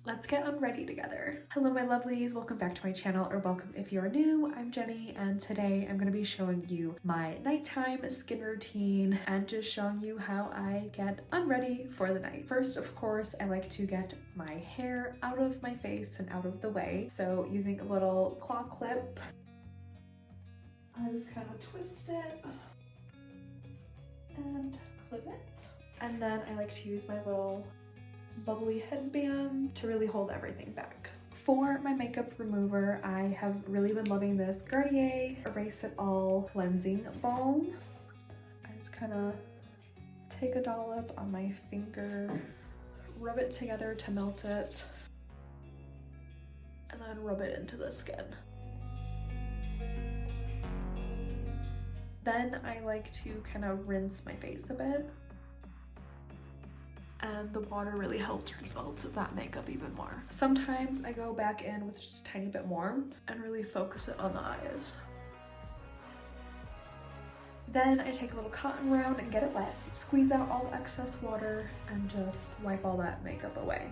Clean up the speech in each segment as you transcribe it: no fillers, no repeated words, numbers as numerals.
Let's get unready together. Hello my lovelies, welcome back to my channel, or welcome if you're new. I'm Jenny and today I'm going to be showing you my nighttime skin routine and just showing you how I get unready for the night. First, of course, I like to get my hair out of my face and out of the way. So using a little claw clip, I just kind of twist it and clip it. And then I like to use my little bubbly headband to really hold everything back. For my makeup remover, I have really been loving this Garnier Erase It All Cleansing Balm. I just kind of take a dollop on my finger, rub it together to melt it, and then rub it into the skin. Then I like to kind of rinse my face a bit. And the water really helps melt that makeup even more. Sometimes I go back in with just a tiny bit more and really focus it on the eyes. Then I take a little cotton round and get it wet, squeeze out all the excess water, and just wipe all that makeup away.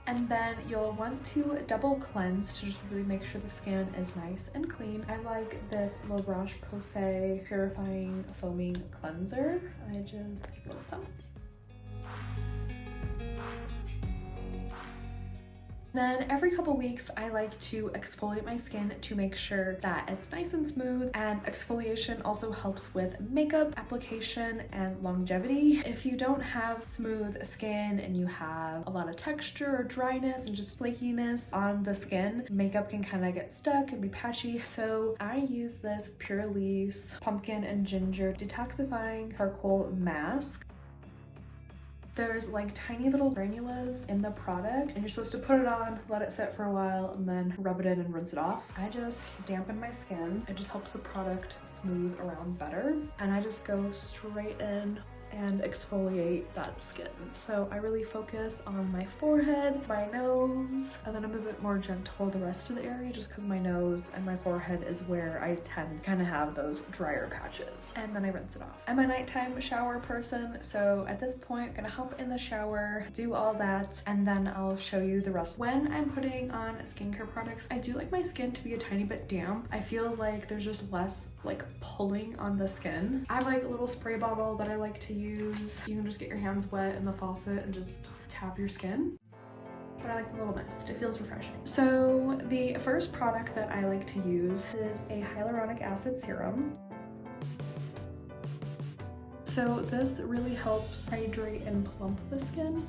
And then you'll want to double cleanse to just really make sure the skin is nice and clean. I like this La Roche-Posay Purifying Foaming Cleanser. I just give it a little pump. Then every couple weeks, I like to exfoliate my skin to make sure that it's nice and smooth, and exfoliation also helps with makeup application and longevity. If you don't have smooth skin and you have a lot of texture or dryness and just flakiness on the skin, makeup can kind of get stuck and be patchy. So I use this Purlisse Pumpkin and Ginger Detoxifying Charcoal Mask. There's like tiny little granules in the product, and you're supposed to put it on, let it sit for a while, and then rub it in and rinse it off. I just dampen my skin. It just helps the product smooth around better. And I just go straight in and exfoliate that skin. So I really focus on my forehead, my nose, and then I'm a bit more gentle the rest of the area, just because my nose and my forehead is where I tend to kind of have those drier patches. And then I rinse it off. I'm a nighttime shower person, so at this point I'm gonna hop in the shower, do all that, and then I'll show you the rest. When I'm putting on skincare products, I do like my skin to be a tiny bit damp. I feel like there's just less like pulling on the skin. I have like a little spray bottle that I like to use. You can just get your hands wet in the faucet and just tap your skin. But I like the little mist, it feels refreshing. So the first product that I like to use is a hyaluronic acid serum. So this really helps hydrate and plump the skin.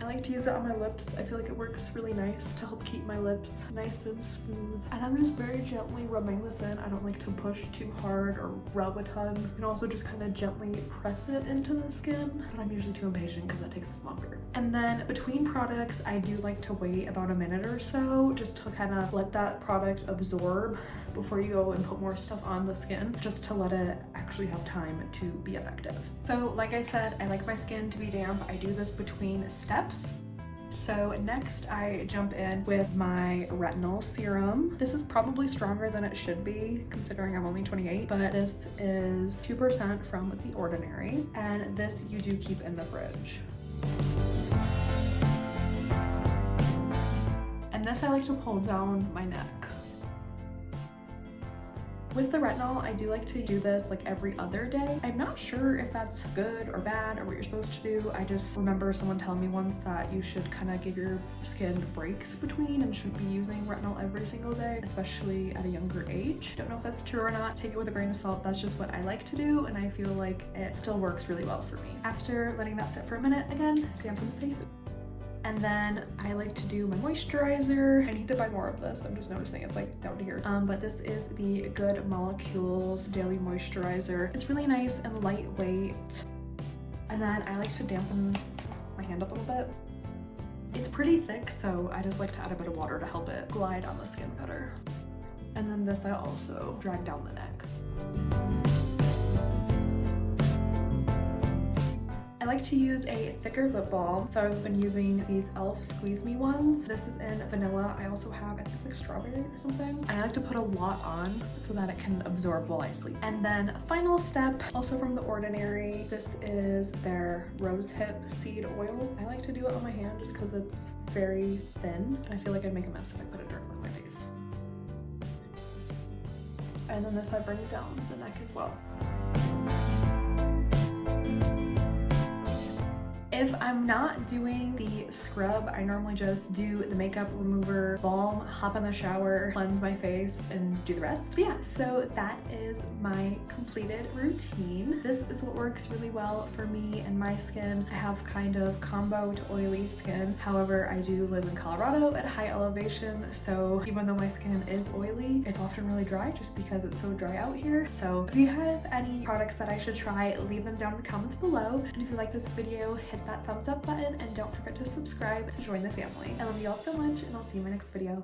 I like to use it on my lips. I feel like it works really nice to help keep my lips nice and smooth. And I'm just very gently rubbing this in. I don't like to push too hard or rub a ton. You can also just kind of gently press it into the skin, but I'm usually too impatient because that takes longer. And then between products, I do like to wait about a minute or so just to kind of let that product absorb before you go and put more stuff on the skin, just to let it actually have time to be effective. So like I said, I like my skin to be damp. I do this between steps. So next I jump in with my retinol serum. This is probably stronger than it should be considering I'm only 28, but this is 2% from The Ordinary, and this you do keep in the fridge. And this I like to pull down my neck. With the retinol, I do like to do this like every other day. I'm not sure if that's good or bad or what you're supposed to do. I just remember someone telling me once that you should kind of give your skin breaks between and shouldn't be using retinol every single day, especially at a younger age. Don't know if that's true or not. Take it with a grain of salt. That's just what I like to do, and I feel like it still works really well for me. After letting that sit for a minute, again, dampen the face. And then I like to do my moisturizer. I need to buy more of this. I'm just noticing it's like down here. But this is the Good Molecules Daily Moisturizer. It's really nice and lightweight. And then I like to dampen my hand a little bit. It's pretty thick, so I just like to add a bit of water to help it glide on the skin better. And then this I also drag down the neck. I like like to use a thicker lip balm, so I've been using these e.l.f. Squeeze Me ones. This is in vanilla. I also have, I think it's like strawberry or something. And I like to put a lot on so that it can absorb while I sleep. And then a final step, also from The Ordinary, this is their rose hip seed oil. I like to do it on my hand just because it's very thin, and I feel like I'd make a mess if I put it directly on my face. And then this I bring down the neck as well. If I'm not doing the scrub, I normally just do the makeup remover balm, hop in the shower, cleanse my face, and do the rest. But yeah, so that is my completed routine. This is what works really well for me and my skin. I have kind of combo to oily skin. However, I do live in Colorado at high elevation, so even though my skin is oily, it's often really dry just because it's so dry out here. So if you have any products that I should try, leave them down in the comments below. And if you like this video, hit that thumbs up button and don't forget to subscribe to join the family. I love you all so much, and I'll see you in my next video.